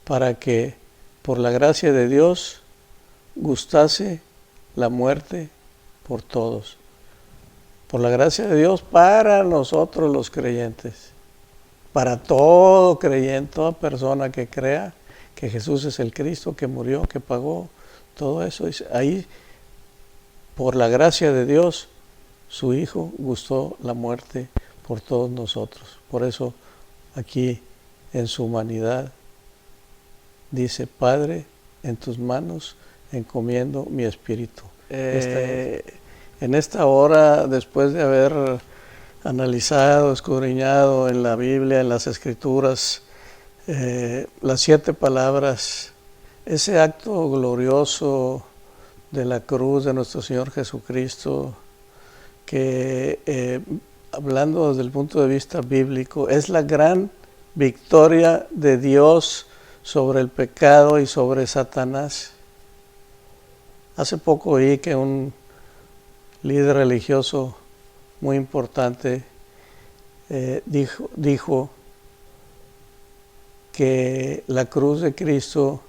para que por la gracia de Dios gustase la muerte por todos. Por la gracia de Dios para nosotros los creyentes, para todo creyente, toda persona que crea que Jesús es el Cristo, que murió, que pagó, todo eso. Ahí, por la gracia de Dios, su Hijo gustó la muerte por todos nosotros. Por eso aquí en su humanidad dice: Padre, en tus manos encomiendo mi espíritu. En esta hora, después de haber analizado, escudriñado en la Biblia, en las Escrituras, las 7 palabras, ese acto glorioso de la cruz de nuestro Señor Jesucristo, que hablando desde el punto de vista bíblico, es la gran victoria de Dios sobre el pecado y sobre Satanás. Hace poco oí que un líder religioso muy importante dijo que la cruz de Cristo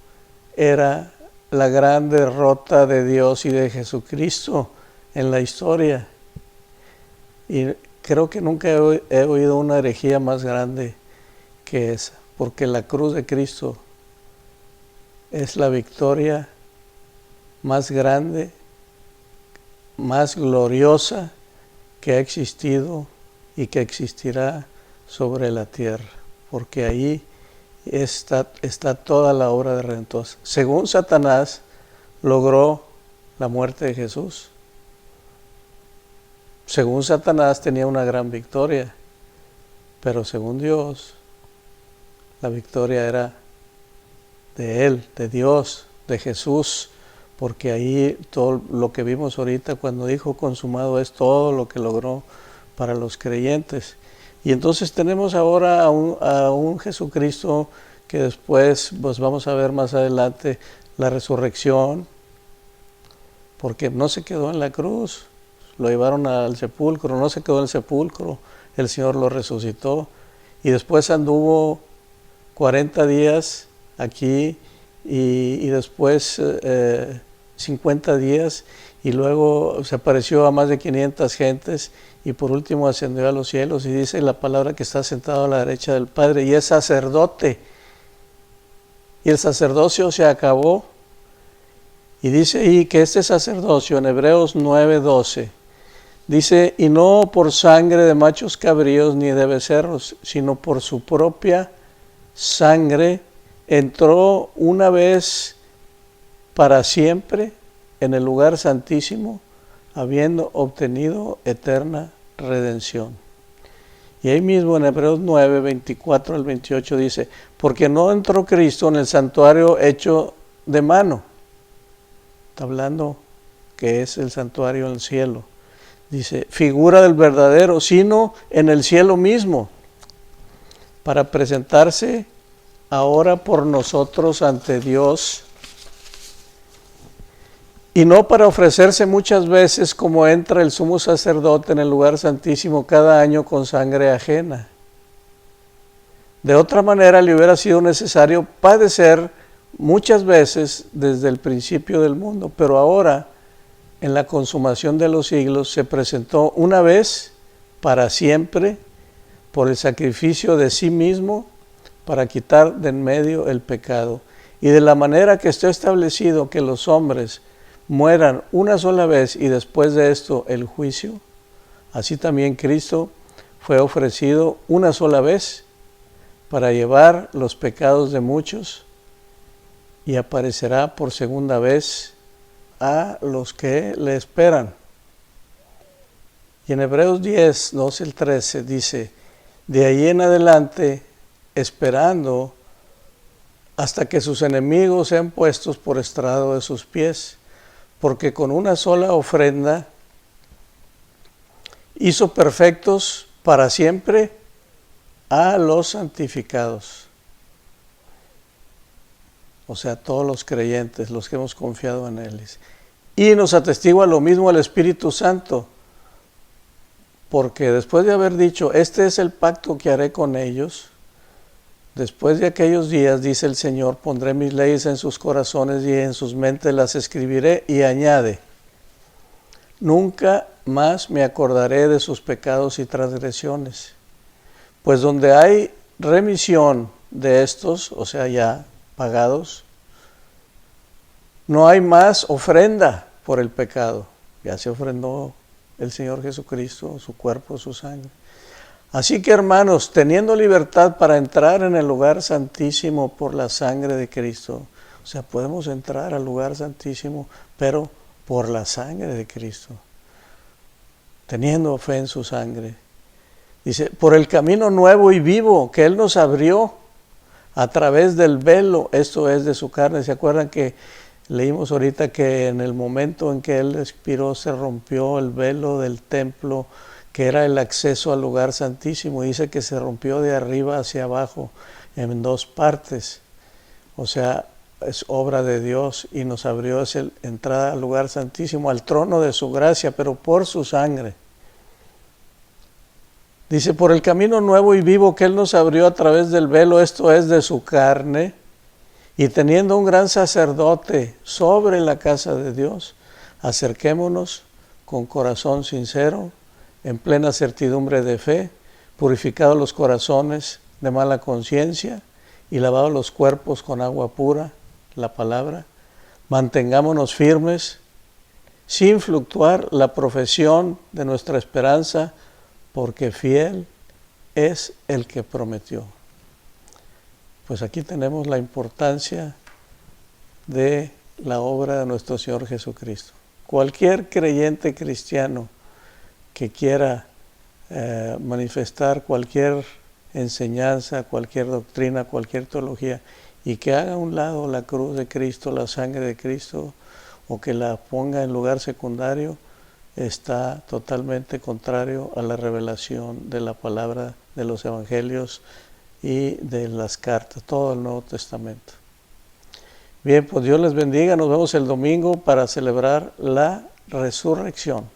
era la gran derrota de Dios y de Jesucristo en la historia. Y creo que nunca he oído una herejía más grande que esa, porque la cruz de Cristo es la victoria más grande, más gloriosa que ha existido y que existirá sobre la tierra, porque ahí está toda la obra de redentor. Según Satanás logró la muerte de Jesús, según Satanás tenía una gran victoria, pero según Dios la victoria era de Él, de Dios, de Jesús, porque ahí todo lo que vimos ahorita cuando dijo consumado es todo lo que logró para los creyentes. Y entonces tenemos ahora a un Jesucristo que después pues vamos a ver más adelante la resurrección, porque no se quedó en la cruz, lo llevaron al sepulcro, no se quedó en el sepulcro, el Señor lo resucitó y después anduvo 40 días aquí y después 50 días y luego se apareció a más de 500 gentes y por último ascendió a los cielos, y dice la palabra que está sentado a la derecha del Padre y es sacerdote, y el sacerdocio se acabó. Y dice ahí que este sacerdocio en Hebreos 9:12 dice: y no por sangre de machos cabríos ni de becerros, sino por su propia sangre entró una vez para siempre en el lugar santísimo, habiendo obtenido eterna redención. Y ahí mismo en Hebreos 9, 24 al 28 dice: porque no entró Cristo en el santuario hecho de mano. Está hablando que es el santuario en el cielo. Dice, figura del verdadero, sino en el cielo mismo, para presentarse ahora por nosotros ante Dios, y no para ofrecerse muchas veces como entra el sumo sacerdote en el lugar santísimo cada año con sangre ajena. De otra manera le hubiera sido necesario padecer muchas veces desde el principio del mundo, pero ahora, en la consumación de los siglos, se presentó una vez para siempre por el sacrificio de sí mismo para quitar de en medio el pecado. Y de la manera que está establecido que los hombres mueran una sola vez y después de esto el juicio, así también Cristo fue ofrecido una sola vez para llevar los pecados de muchos y aparecerá por segunda vez a los que le esperan. Y en Hebreos 10, 12 al 13 dice, de ahí en adelante, esperando hasta que sus enemigos sean puestos por estrado de sus pies, porque con una sola ofrenda hizo perfectos para siempre a los santificados. O sea, todos los creyentes, los que hemos confiado en Él. Y nos atestigua lo mismo el Espíritu Santo, porque después de haber dicho, este es el pacto que haré con ellos, después de aquellos días, dice el Señor, pondré mis leyes en sus corazones y en sus mentes las escribiré, y añade, nunca más me acordaré de sus pecados y transgresiones. Pues donde hay remisión de estos, o sea, ya pagados, no hay más ofrenda por el pecado. Ya se ofrendó el Señor Jesucristo, su cuerpo, su sangre. Así que, hermanos, teniendo libertad para entrar en el lugar santísimo por la sangre de Cristo, o sea, podemos entrar al lugar santísimo, pero por la sangre de Cristo, teniendo fe en su sangre. Dice, por el camino nuevo y vivo que Él nos abrió a través del velo, esto es de su carne. ¿Se acuerdan que leímos ahorita que en el momento en que Él expiró se rompió el velo del templo, que era el acceso al lugar santísimo? Dice que se rompió de arriba hacia abajo en dos partes. O sea, es obra de Dios y nos abrió esa entrada al lugar santísimo, al trono de su gracia, pero por su sangre. Dice, por el camino nuevo y vivo que Él nos abrió a través del velo, esto es de su carne, y teniendo un gran sacerdote sobre la casa de Dios, acerquémonos con corazón sincero, en plena certidumbre de fe, purificados los corazones de mala conciencia y lavados los cuerpos con agua pura, la palabra. Mantengámonos firmes, sin fluctuar la profesión de nuestra esperanza, porque fiel es el que prometió. Pues aquí tenemos la importancia de la obra de nuestro Señor Jesucristo. Cualquier creyente cristiano que quiera manifestar cualquier enseñanza, cualquier doctrina, cualquier teología, y que haga a un lado la cruz de Cristo, la sangre de Cristo, o que la ponga en lugar secundario, está totalmente contrario a la revelación de la palabra, de los evangelios y de las cartas, todo el Nuevo Testamento. Bien, pues Dios les bendiga, nos vemos el domingo para celebrar la resurrección.